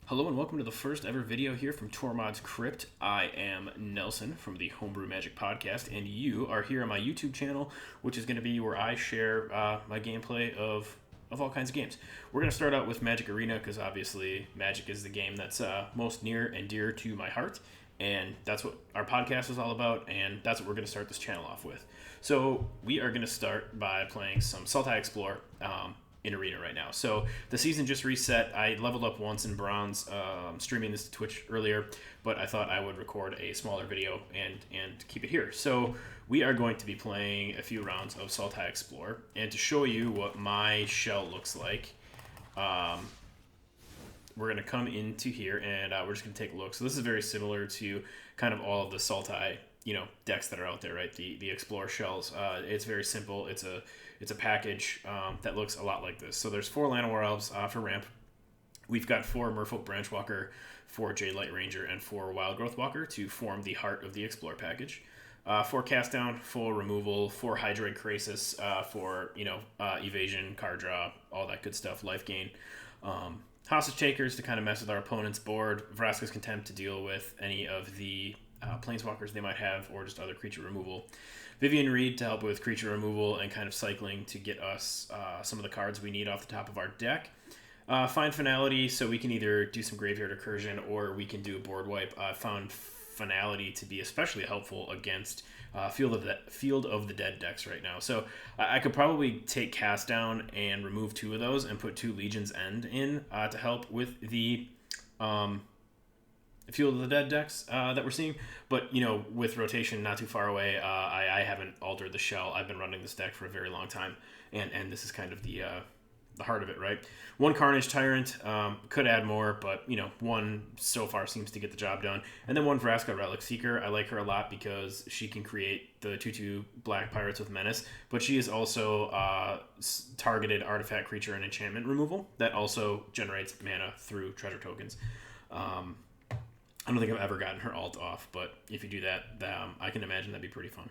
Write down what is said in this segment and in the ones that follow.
Hello and welcome to the first ever video here from Tormod's Crypt. I am Nelson from the Homebrew Magic Podcast, and you are here on my YouTube channel, which is going to be where I share my gameplay of all kinds of games. We're going to start out with Magic Arena because obviously Magic is the game that's most near and dear to my heart, and that's what our podcast is all about, and that's what we're going to start this channel off with. So we are going to start by playing some Sultai Explore. In Arena right now. So the season just reset. I leveled up once in Bronze, streaming this to Twitch earlier, but I thought I would record a smaller video and keep it here. So we are going to be playing a few rounds of Sultai Explore, and to show you what my shell looks like, we're going to come into here and we're just going to take a look. So this is very similar to kind of all of the Sultai decks that are out there, right? The Explore shells. It's very simple. It's a package that looks a lot like this. So there's 4 Llanowar Elves for ramp. We've got 4 Merfolk Branchwalker, 4 Jadelight Ranger, and 4 Wild Growth Walker to form the heart of the Explore package. 4 Cast Down, 4 Removal, 4 Hydroid Krasis for evasion, card draw, all that good stuff, life gain. Hostage Takers to kind of mess with our opponent's board. Vraska's Contempt to deal with any of the planeswalkers they might have, or just other creature removal. Vivian Reed to help with creature removal and kind of cycling to get us some of the cards we need off the top of our deck. Find Finality, so we can either do some Graveyard Recursion or we can do a board wipe. I found Finality to be especially helpful against Field of the Dead decks right now. So I could probably take Cast Down and remove 2 of those and put 2 Legion's End in to help with the Field of the Dead decks that we're seeing, but with rotation not too far away, I haven't altered the shell. I've been running this deck for a very long time, and this is kind of the heart of it, right? 1 Carnage Tyrant, could add more, but 1 so far seems to get the job done. And then 1 Vraska Relic Seeker. I like her a lot because she can create the 2/2 Black Pirates with Menace, but she is also targeted artifact, creature, and enchantment removal that also generates mana through treasure tokens. I don't think I've ever gotten her alt off, but if you do that, I can imagine that'd be pretty fun.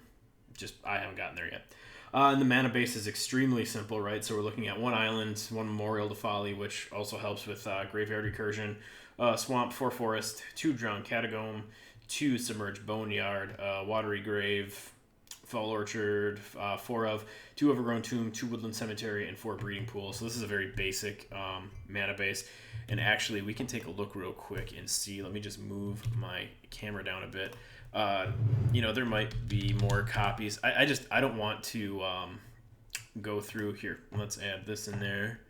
Just, I haven't gotten there yet. And the mana base is extremely simple, right? So we're looking at 1 island, 1 Memorial to Folly, which also helps with Graveyard Recursion, Swamp, 4 Forest, 2 Drowned Catacomb, 2 Submerged Boneyard, Watery Grave, Fall Orchard, 4 of, 2 Overgrown Tomb, 2 Woodland Cemetery, and 4 Breeding Pool. So this is a very basic mana base. And actually, we can take a look real quick and see. Let me just move my camera down a bit. There might be more copies. I don't want to go through here. Let's add this in there.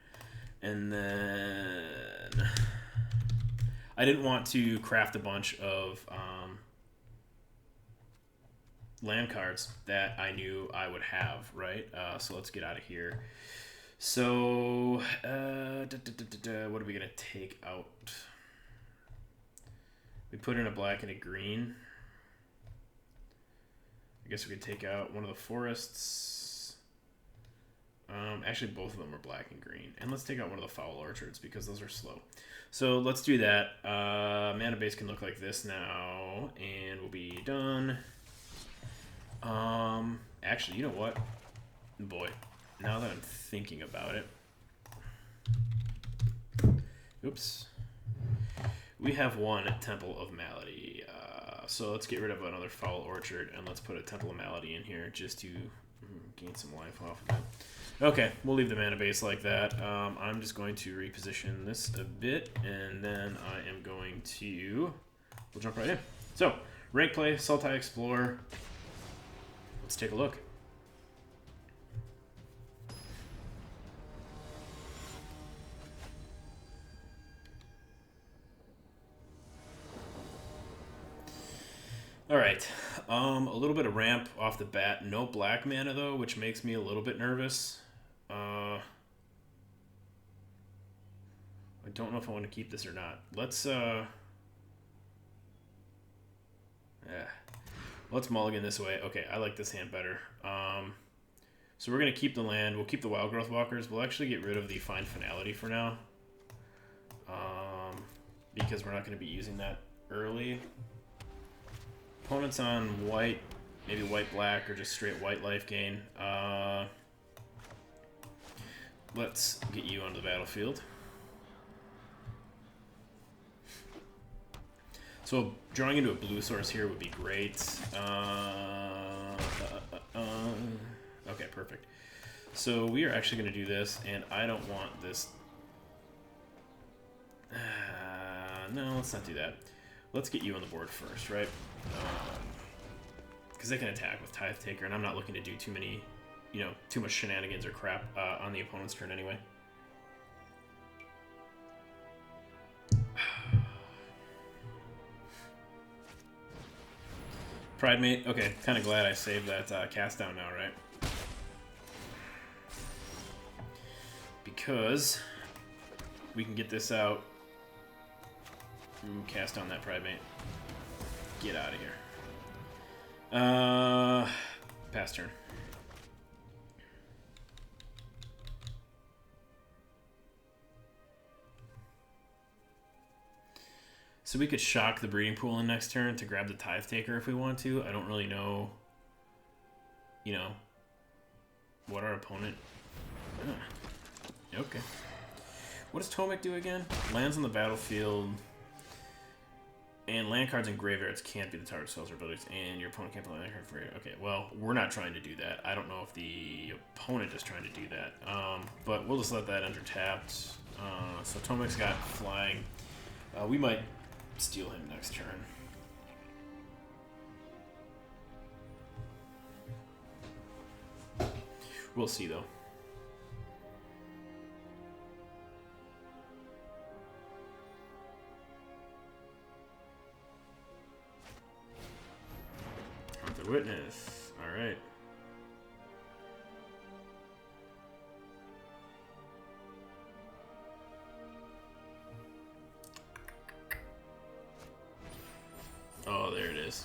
And then I didn't want to craft a bunch of land cards that I knew I would have, right? So let's get out of here. So, what are we going to take out? We put in a black and a green. I guess we could take out one of the forests. Actually, both of them are black and green. And let's take out one of the Foul Orchards because those are slow. So let's do that. Mana base can look like this now, and we'll be done. Actually, you know what? Boy. Now that I'm thinking about it, oops, we have 1 Temple of Malady, so let's get rid of another Foul Orchard, and let's put a Temple of Malady in here just to gain some life off of it. Okay, we'll leave the mana base like that. I'm just going to reposition this a bit, and then I am going to, we'll jump right in. So, rank play, Sultai Explore, let's take a look. All right, a little bit of ramp off the bat. No black mana though, which makes me a little bit nervous. I don't know if I want to keep this or not. Let's mulligan this way. Okay, I like this hand better. So we're gonna keep the land. We'll keep the Wild Growth Walkers. We'll actually get rid of the Find Finality for now, because we're not gonna be using that early. Opponents on white, maybe white-black, or just straight white life gain. Let's get you onto the battlefield. So drawing into a blue source here would be great. Okay, perfect. So we are actually going to do this, and I don't want this. No, let's not do that. Let's get you on the board first, right? Because they can attack with Tithe Taker, and I'm not looking to do too many, too much shenanigans or crap on the opponent's turn anyway. Pride Mate. Okay, kind of glad I saved that cast down now, right? Because we can get this out. Ooh, cast down that Pride Mate. Get out of here. Pass turn. So we could shock the breeding pool in next turn to grab the Tithe Taker if we want to. I don't really know, what our opponent... Okay. What does Tomek do again? Lands on the battlefield, and land cards and graveyards can't be the target spells or abilities, and your opponent can't play land card for you. Okay, well, we're not trying to do that. I don't know if the opponent is trying to do that. But we'll just let that enter tapped. So Tomek's got flying. We might steal him next turn. We'll see, though. The witness. All right. Oh, there it is.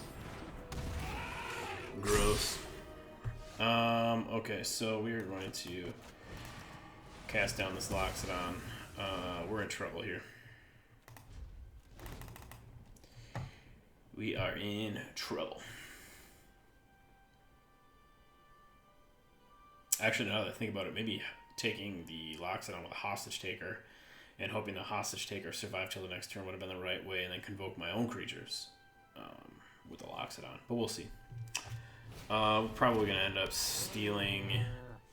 Gross. Okay, so we are going to cast down this Loxodon. We're in trouble here. We are in trouble. Actually, now that I think about it, maybe taking the Loxodon with a Hostage Taker and hoping the Hostage Taker survive till the next turn would have been the right way, and then convoke my own creatures with the Loxodon. But we'll see. We're probably going to end up stealing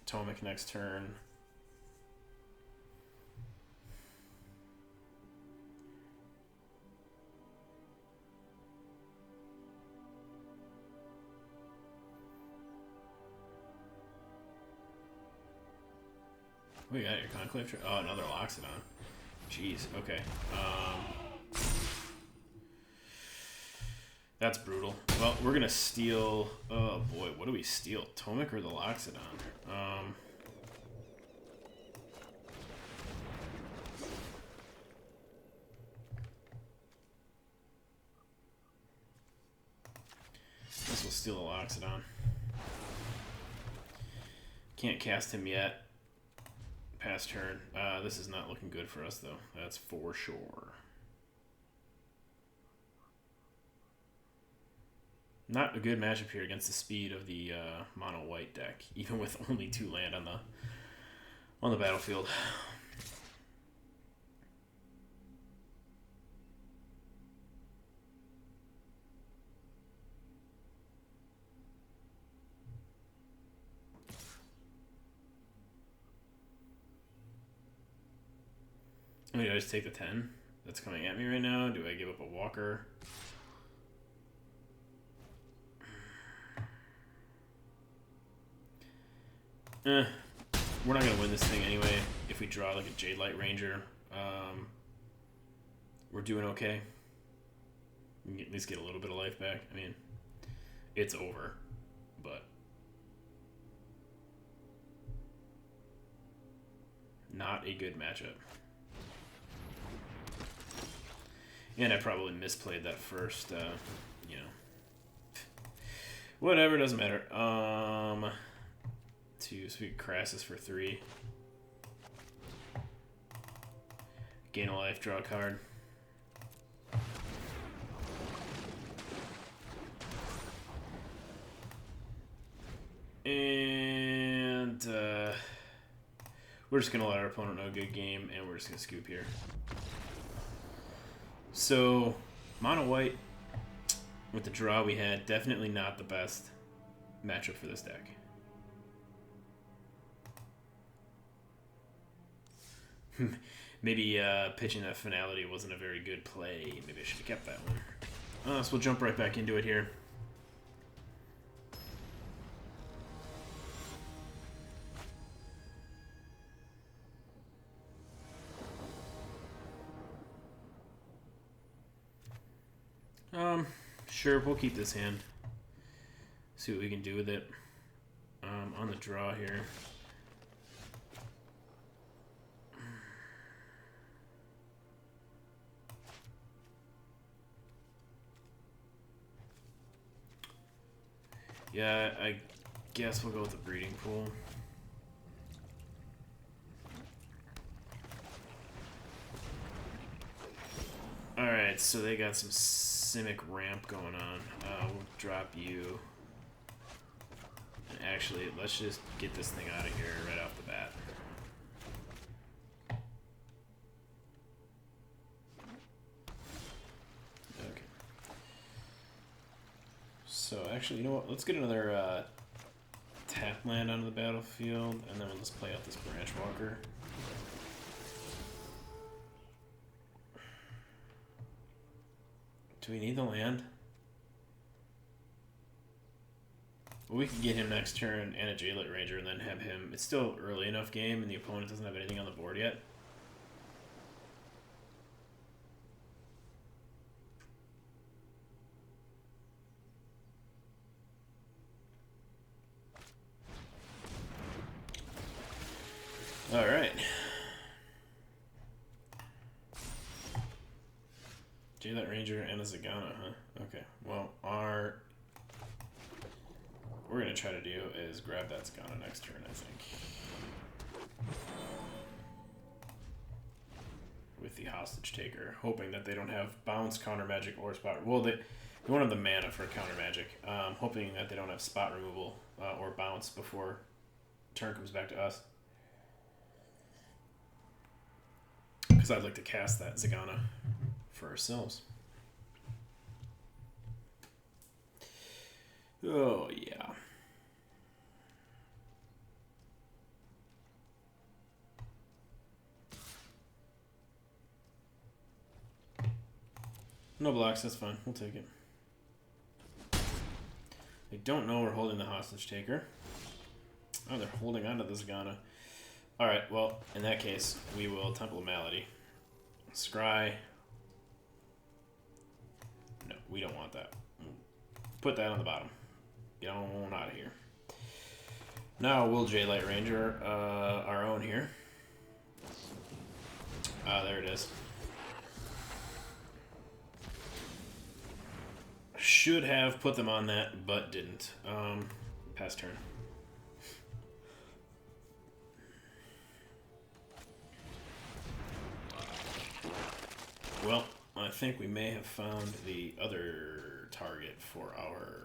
Tomek next turn. We got your Conclave. Oh, another Loxodon. Jeez. Okay. That's brutal. Well, we're gonna steal. Oh boy, what do we steal? Tomek or the Loxodon? Guess we'll steal the Loxodon. Can't cast him yet. Pass turn. This is not looking good for us, though. That's for sure. Not a good matchup here against the speed of the mono white deck, even with only 2 land on the battlefield. I mean, do I just take the 10 that's coming at me right now? Do I give up a walker? We're not going to win this thing anyway. If we draw like a Jade Light Ranger, we're doing okay. We can at least get a little bit of life back. I mean, it's over, but not a good matchup. And I probably misplayed that first, whatever, doesn't matter. 2, so we Crassus for 3. Gain a life, draw a card. And we're just going to let our opponent know a good game, and we're just going to scoop here. So Mono white with the draw we had, definitely not the best matchup for this deck. Maybe pitching that Finality wasn't a very good play. Maybe I should have kept that one. So we'll jump right back into it here. Sure, we'll keep this hand. See what we can do with it. On the draw here. Yeah, I guess we'll go with the breeding pool. Alright, so they got some Simic ramp going on. We'll drop you. And actually, let's just get this thing out of here right off the bat. Okay. So actually, you know what? Let's get another tap land onto the battlefield, and then we'll just play out this Branch Walker. Do we need the land? Well, we could get him next turn and a Jaylight Ranger and then have him... It's still early enough game and the opponent doesn't have anything on the board yet. Alright. Jaylight Ranger and a Zagana, huh? Okay, well, what we're going to try to do is grab that Zagana next turn, I think. With the Hostage Taker, hoping that they don't have bounce, counter magic, or spot. Well, they won't have the mana for counter magic. Hoping that they don't have spot removal or bounce before turn comes back to us. Because I'd like to cast that Zagana for ourselves. Oh, yeah. No blocks, that's fine. We'll take it. They don't know we're holding the Hostage Taker. Oh, they're holding on to the Zagana. Alright, well, in that case, we will Temple of Malady. Scry. No, we don't want that. Put that on the bottom. Get on out of here. Now we'll Jaylight Ranger our own here. There it is. Should have put them on that, but didn't. Pass turn. Well, I think we may have found the other target for our...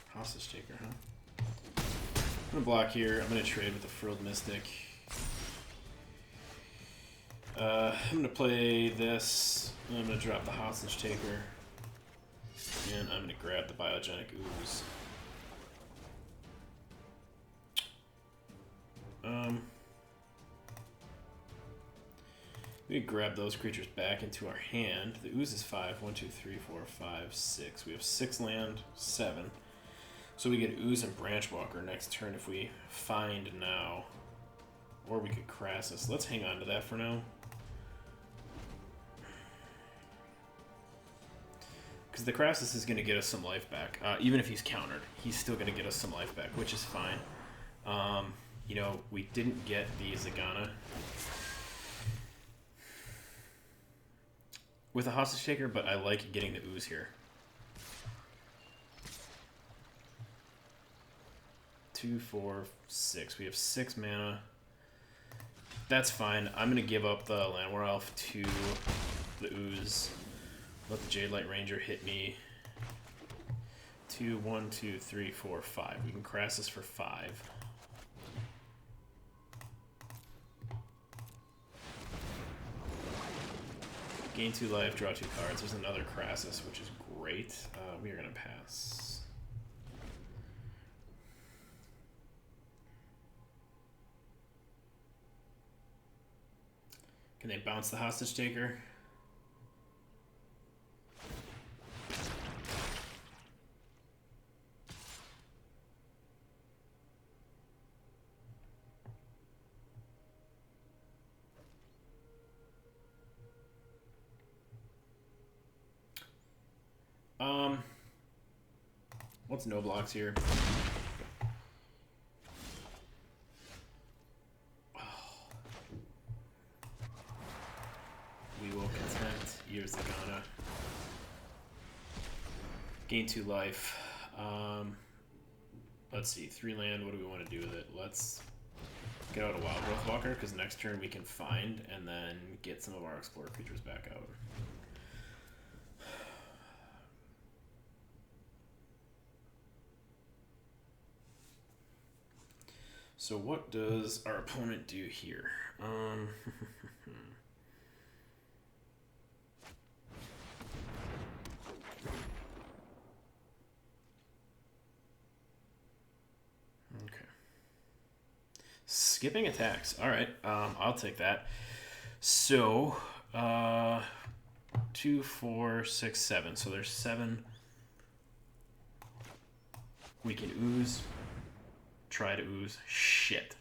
Hostage Taker, huh? I'm gonna block here. I'm gonna trade with the Frilled Mystic. I'm gonna play this. And I'm gonna drop the Hostage Taker. And I'm gonna grab the Biogenic Ooze. We grab those creatures back into our hand. The Ooze is 5. 1, 2, 3, 4, 5, 6. We have 6 land, 7. So we get Ooze and Branchwalker next turn if we find now. Or we could Crassus. Let's hang on to that for now. Because the Crassus is going to get us some life back. Even if he's countered, he's still going to get us some life back, which is fine. You know, we didn't get the Zagana with a Hostage Taker, but I like getting the Ooze here. 2, 4, 6. We have 6 mana. That's fine. I'm going to give up the Llanowar Elf to the Ooze. Let the Jadelight Ranger hit me. 2, 1, 2, 3, 4, 5. We can Crassus for 5. gain 2 life, draw 2 cards. There's another Crassus, which is great. We are going to pass. Can they bounce the Hostage Taker? What's no blocks here? Oh. We will content. Years Zagana. Gain 2 life. Let's see. 3 land. What do we want to do with it? Let's get out a Wild Growth Walker, because next turn we can find and then get some of our Explorer creatures back out. So what does our opponent do here? Okay. Skipping attacks. All right. I'll take that. So, 2, 4, 6, 7. So there's 7. We can ooze. Try to ooze. Shit.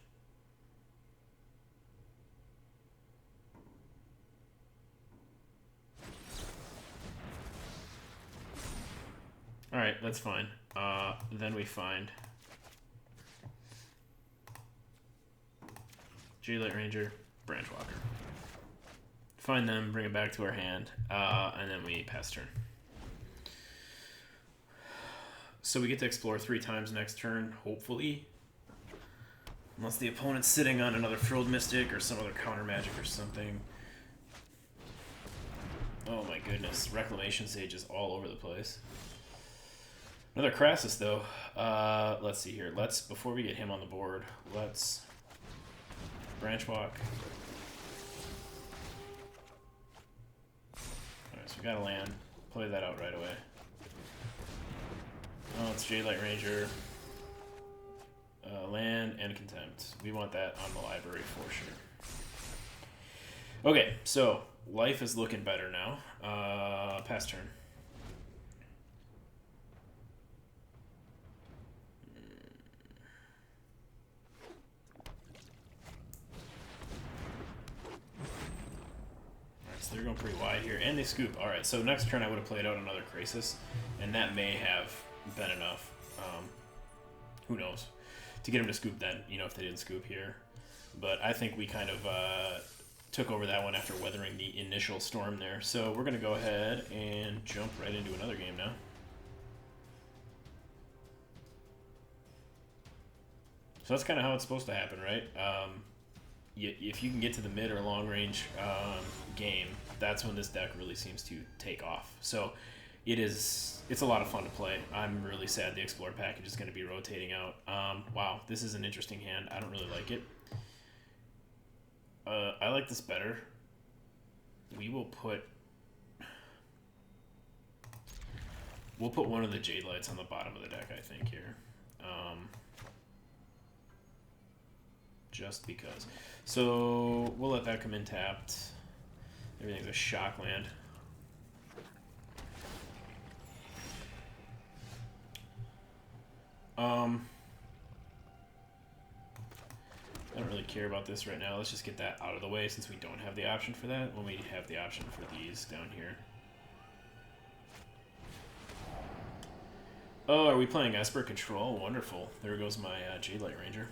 Alright, that's fine. Then we find Jadelight Ranger, Branchwalker. Find them, bring it back to our hand, and then we pass turn. So we get to explore 3 times next turn, hopefully. Unless the opponent's sitting on another Frilled Mystic or some other counter magic or something. Oh my goodness, Reclamation Sage is all over the place. Another Crassus though. Let's see here. Before we get him on the board, let's Branch Walk. Alright, so we got a land. Play that out right away. Oh, it's Jadelight Ranger. Land and Contempt. We want that on the library for sure. Okay, so life is looking better now. Pass turn. Alright, so they're going pretty wide here. And they scoop. Alright, so next turn I would have played out another Krasis. And that may have been enough. Who knows? To get him to scoop then, you know, if they didn't scoop here. But I think we kind of took over that one after weathering the initial storm there. So we're going to go ahead and jump right into another game now. So that's kind of how it's supposed to happen, right? If you can get to the mid or long range game, that's when this deck really seems to take off. So it's a lot of fun to play. I'm really sad the Explore package is going to be rotating out. Wow, this is an interesting hand. I don't really like it. I like this better. We'll put one of the Jade Lights on the bottom of the deck, I think, here. Just because. So we'll let that come in tapped. Everything's a shock land. I don't really care about this right now. Let's just get that out of the way since we don't have the option for that when we have the option for these down here. Oh, are we playing Esper Control? Wonderful. There goes my Jadelight Ranger.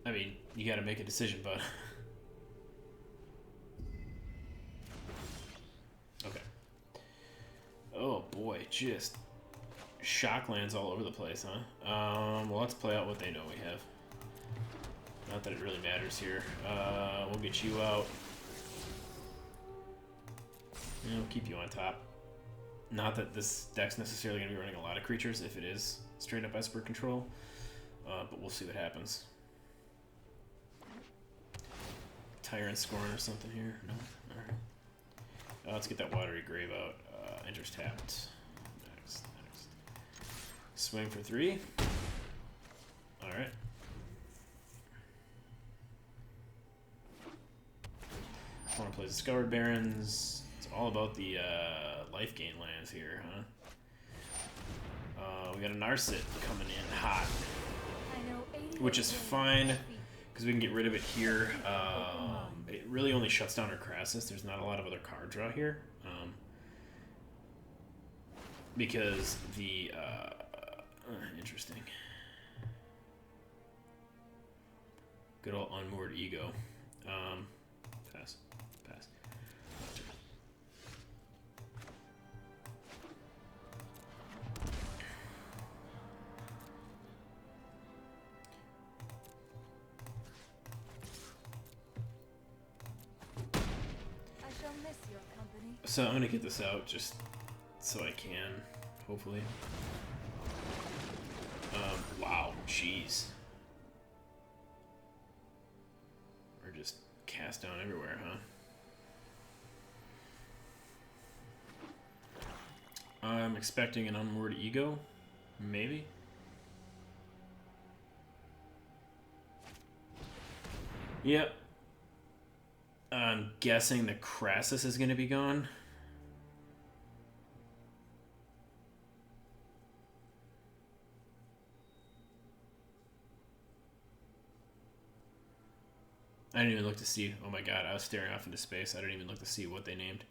I mean, you got to make a decision, bud. Okay. Oh boy, just shock lands all over the place, huh? Well, let's play out what they know we have. Not that it really matters here. We'll get you out. And we'll keep you on top. Not that this deck's necessarily going to be running a lot of creatures if it is straight up Esper control, but we'll see what happens. Tyrant Scorn or something here? No? Alright. Let's get that Watery Grave out. Enters tapped. Next. Swing for 3. Alright. Opponent plays Scoured Barrens. It's all about the life gain lands here, huh? We got a Narset coming in hot, which is fine because we can get rid of it here. It really only shuts down our Crassus. There's not a lot of other card draw here because the interesting. Good old Unmoored Ego. Pass. So I'm gonna get this out just so I can, hopefully. Wow, jeez. We're just cast down everywhere, huh? I'm expecting an Unmoored Ego, maybe. Yep. I'm guessing the Crassus is going to be gone. I didn't even look to see. Oh my god, I was staring off into space. I didn't even look to see what they named.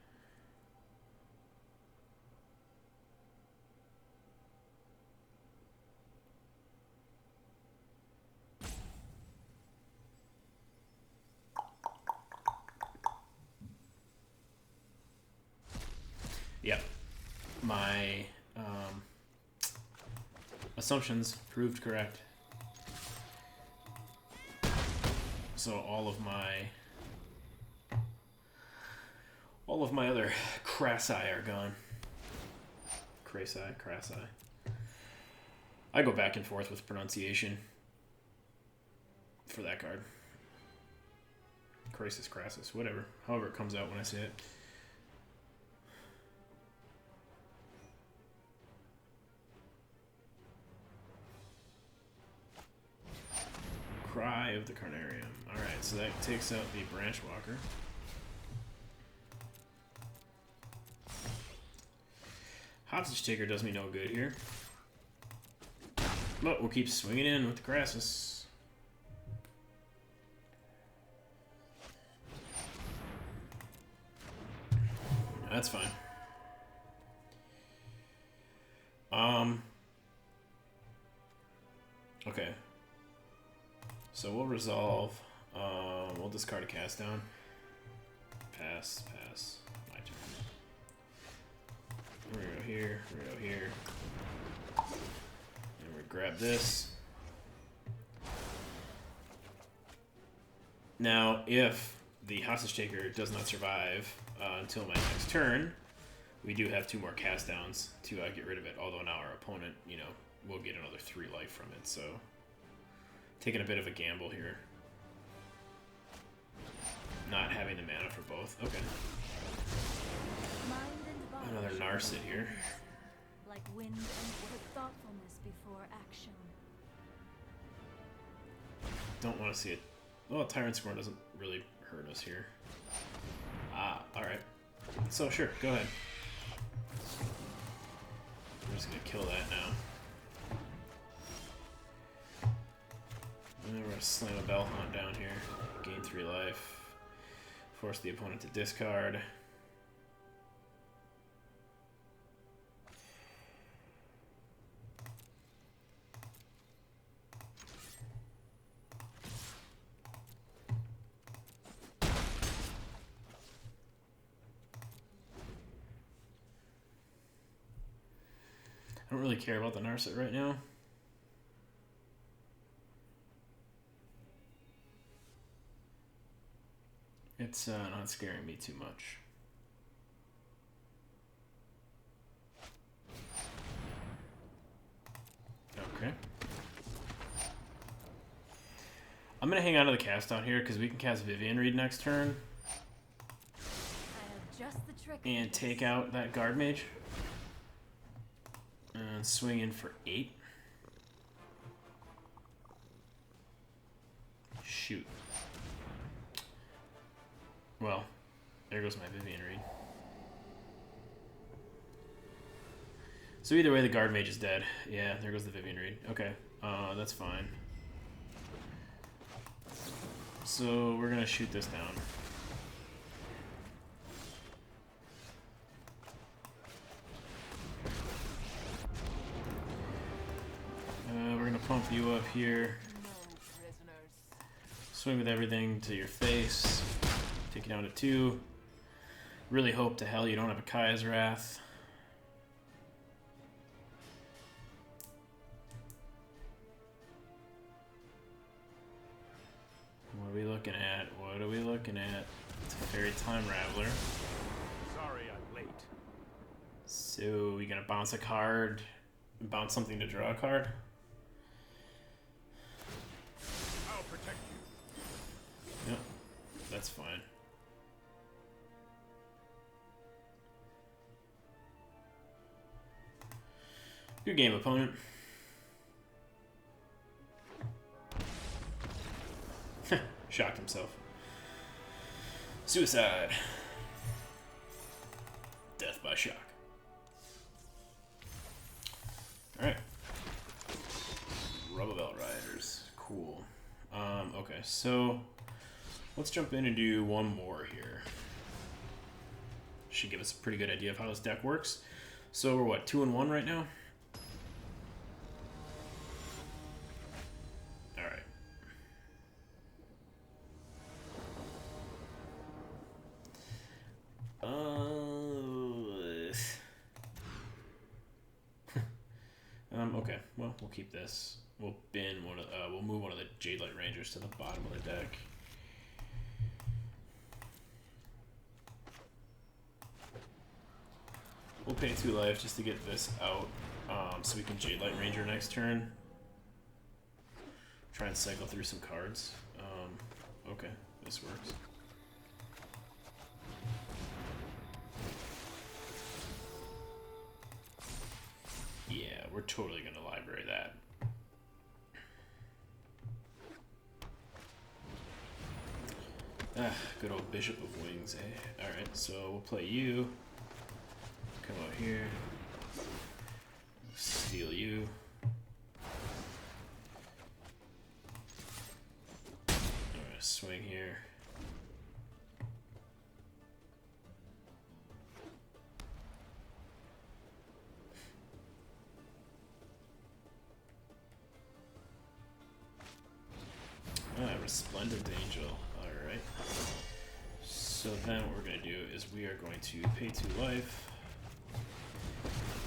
Yep. My assumptions proved correct. So all of my other Crassi are gone. Crassi. I go back and forth with pronunciation for that card. Crassus, whatever. However it comes out when I say it. Cry of the Carnarium. Alright, so that takes out the Branch Walker. Hostage Taker does me no good here. But we'll keep swinging in with the Crassus. That's fine. Okay. So we'll resolve. We'll discard a cast down. Pass. My turn. We're gonna go here. And we grab this. Now, if the Hostage Taker does not survive until my next turn, we do have 2 more cast downs to get rid of it. Although now our opponent, will get another 3 life from it. So, taking a bit of a gamble here. Not having the mana for both. Okay. Another Narset here. Like wind and with thoughtfulness before action. Don't want to see it. Well, Tyrant Scorn doesn't really hurt us here. Alright. So, sure, go ahead. I'm just going to kill that now. And then we're going to slam a Bell Hunt down here. Gain 3 life. Force the opponent to discard. I don't really care about the Narset right now. It's not scaring me too much. Okay. I'm gonna hang on to the cast out here because we can cast Vivian Reed next turn I have just the trick. and take out that guard mage and swing in for 8. Shoot. Well, there goes my Vivian Reed. So either way, the guard mage is dead. Yeah, there goes the Vivian Reed. Okay, that's fine. So we're gonna shoot this down. We're gonna pump you up here. Swing with everything to your face. Take you down to 2. Really hope to hell you don't have a Kaya's Wrath. What are we looking at? What are we looking at? It's a Fairy Time Raveler. Sorry I'm late. So we gonna bounce a card, bounce something to draw a card? I'll protect you. Yep, that's fine. Good game, opponent. Shocked himself. Suicide. Death by shock. Alright. Rubber Belt Riders. Cool. Okay, so let's jump in and do one more here. Should give us a pretty good idea of how this deck works. So we're what, 2-1 right now? Alright. Okay, well, we'll keep this. We'll bin one of we'll move one of the Jade Light Rangers to the bottom of the deck. We'll pay 2 life just to get this out, so we can Jade Light Ranger next turn. Try and cycle through some cards. Okay, this works. Yeah, we're totally gonna library that. Ah, good old Bishop of Wings, eh? Alright, so we'll play you. Come out here. Steal you. I'm gonna swing here. Resplendent Angel. Alright. So then what we're going to do is we are going to pay 2 life,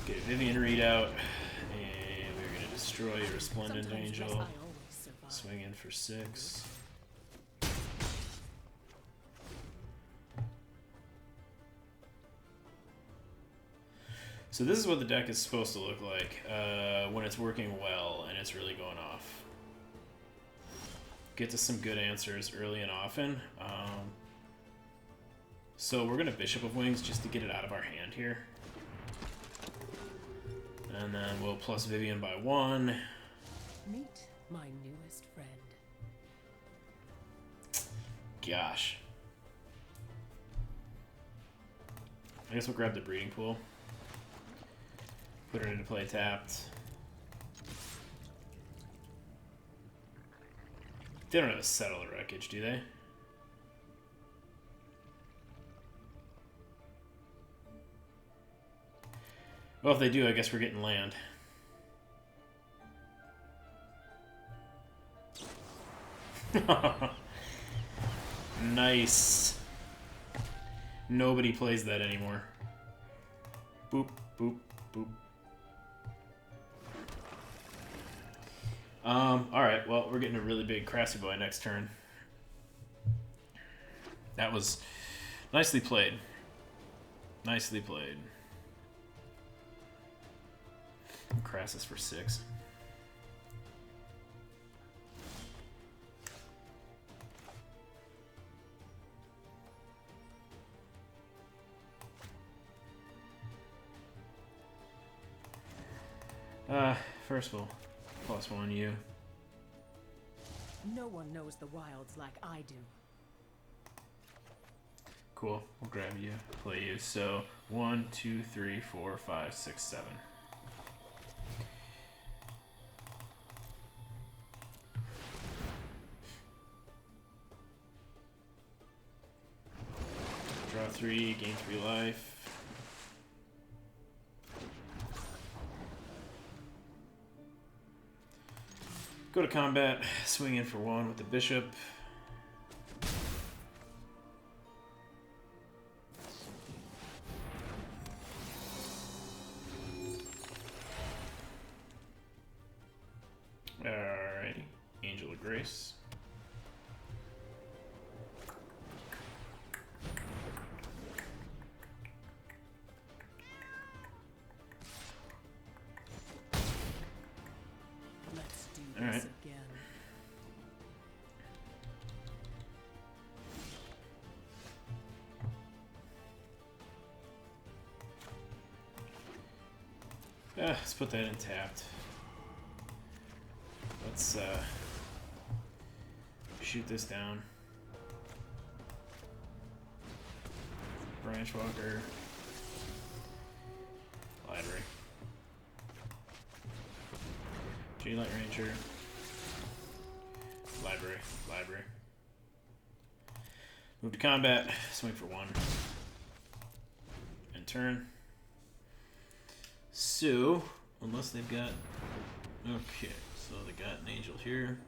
get a Vivian readout, and we're going to destroy your Resplendent Angel. Swing in for 6. So this is what the deck is supposed to look like when it's working well and it's really going off. Get to some good answers early and often. So we're going to Bishop of Wings just to get it out of our hand here. And then we'll plus Vivian by 1. Meet my newest friend. Gosh. I guess we'll grab the Breeding Pool. Put her into play tapped. They don't have a Settle the Wreckage, do they? Well, if they do, I guess we're getting land. Nice. Nobody plays that anymore. Boop, boop, boop. Alright, well, we're getting a really big Crassy Boy next turn. That was nicely played. Nicely played. Crassus for 6. First of all, +1 you. No one knows the wilds like I do. Cool. We'll grab you, play you. So 1, 2, 3, 4, 5, 6, 7. Draw 3, gain 3 life. Go to combat, swing in for 1 with the bishop. Alrighty, Angel of Grace. Let's do All this right. again. Let's put that in tapped. Let's shoot this down. Branch Walker. Library. G-Light Ranger. Library. Library. Move to combat. Swing for 1. And turn. So, unless they've got... Okay, so they got an angel here.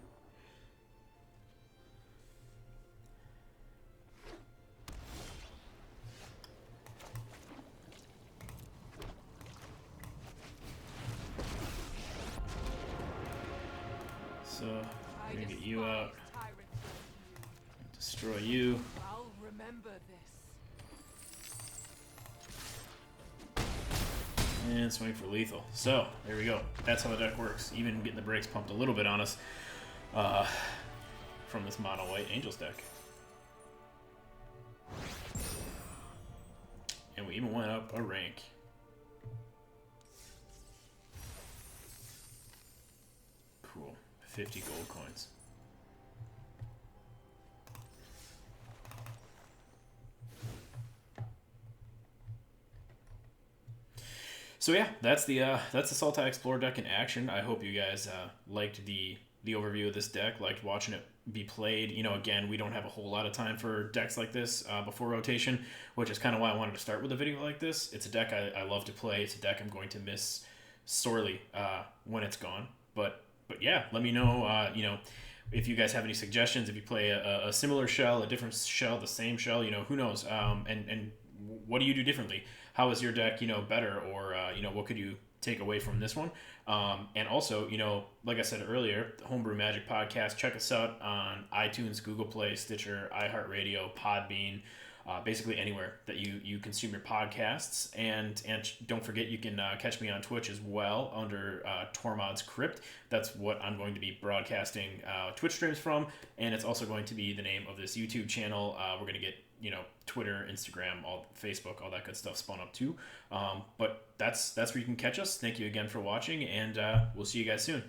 So, we're gonna get you out. Destroy you. I'll remember this. And swing for lethal. So, there we go. That's how the deck works. Even getting the brakes pumped a little bit on us from this mono white Angels deck. And we even went up a rank. Cool. 50 gold coins. So yeah, that's the Sultai Explore deck in action. I hope you guys liked the overview of this deck, liked watching it be played. You know, again, we don't have a whole lot of time for decks like this before rotation, which is kind of why I wanted to start with a video like this. It's a deck I love to play. It's a deck I'm going to miss sorely when it's gone. But yeah, let me know, you know, if you guys have any suggestions, if you play a similar shell, a different shell, the same shell, you know, who knows? And what do you do differently? How is your deck, you know, better? Or, you know, what could you take away from this one? And also, you know, like I said earlier, the Homebrew Magic Podcast, check us out on iTunes, Google Play, Stitcher, iHeartRadio, Podbean, basically anywhere that you consume your podcasts. And don't forget, you can catch me on Twitch as well under Tormod's Crypt. That's what I'm going to be broadcasting Twitch streams from. And it's also going to be the name of this YouTube channel. We're going to get, you know, Twitter, Instagram, all Facebook, all that good stuff spun up too. But that's where you can catch us. Thank you again for watching, and we'll see you guys soon.